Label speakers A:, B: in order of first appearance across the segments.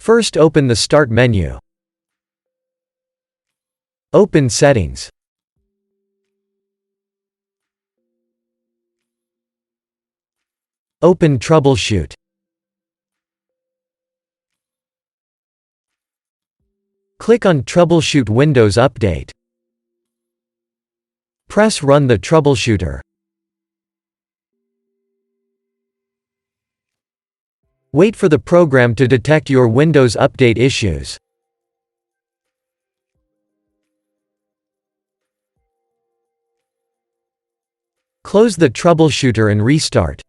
A: First open the Start menu. Open Settings. Open Troubleshoot. Click on Troubleshoot Windows Update. Press Run the troubleshooter. Wait for the program to detect your Windows Update issues. Close the troubleshooter and restart.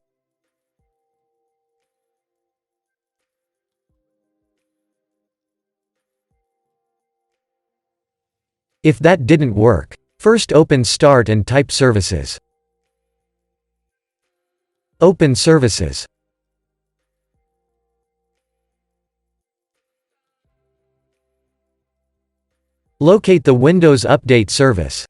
A: If that didn't work, first open Start and type Services. Open Services. Locate the Windows Update service.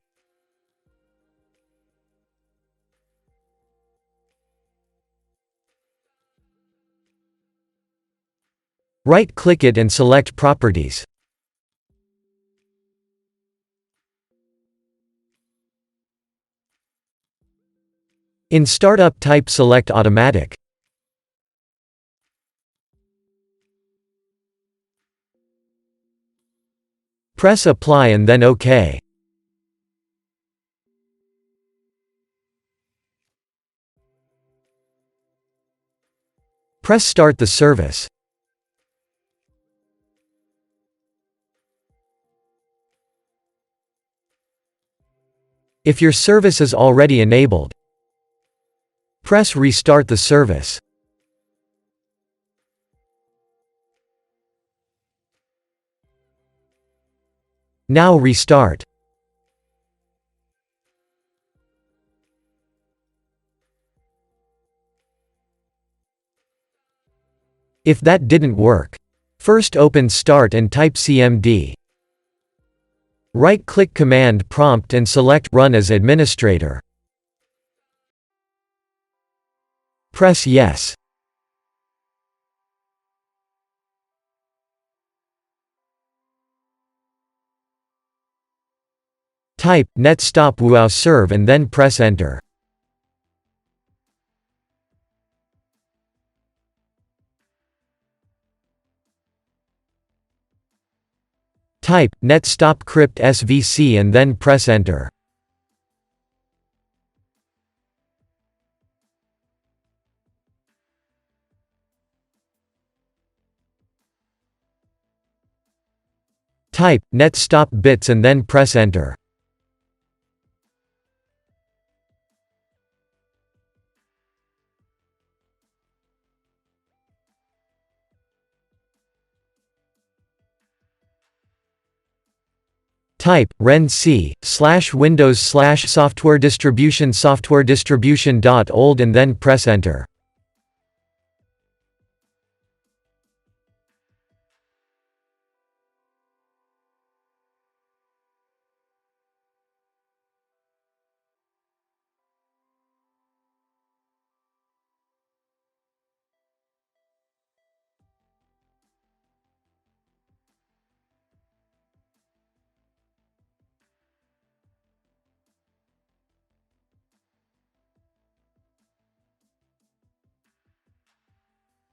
A: Right-click it and select Properties. In Startup type select Automatic. Press Apply and then OK. Press Start the service. If your service is already enabled, press Restart the service. Now restart. If that didn't work, first open Start and type CMD. Right-click Command Prompt and select Run as Administrator. Press Yes. Type netstop huawei and then press Enter. Type netstop crypt svc and then press Enter. Type netstop bits and then press Enter. Type renc/windows/software distribution.old and then press Enter.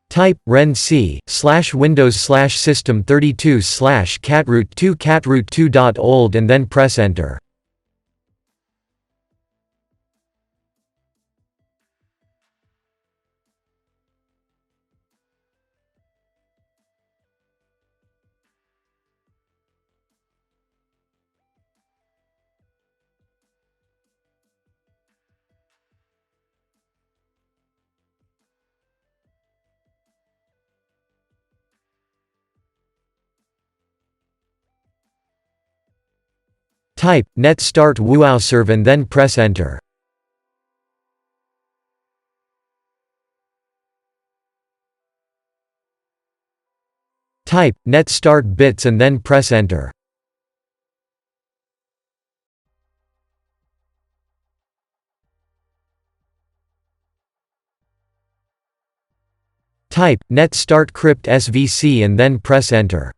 A: Type renc/windows/system32/catroot2catroot2.old and then press Enter. Type netstart huawei and then press Enter. Type netstart bits and then press Enter. Type net start crypt svc and then press enter.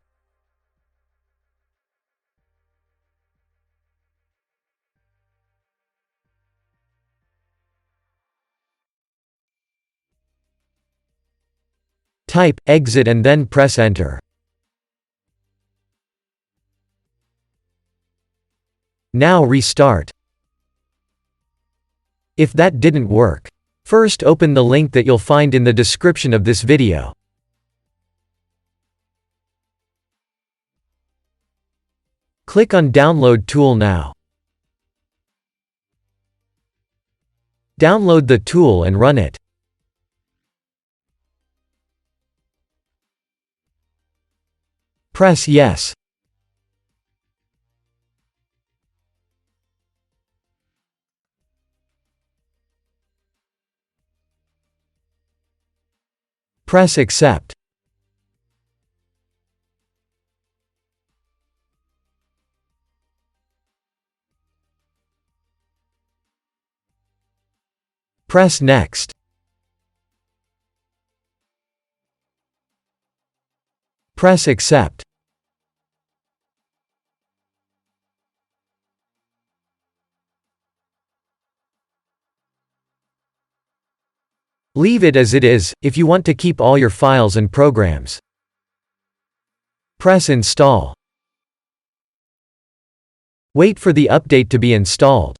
A: Type exit and then press enter. Now restart. If that didn't work, first open the link that you'll find in the description of this video. Click on Download Tool now. Download the tool and run it. Press Yes. Press Accept. Press Next. Press Accept. Leave it as it is, if you want to keep all your files and programs. Press Install. Wait for the update to be installed.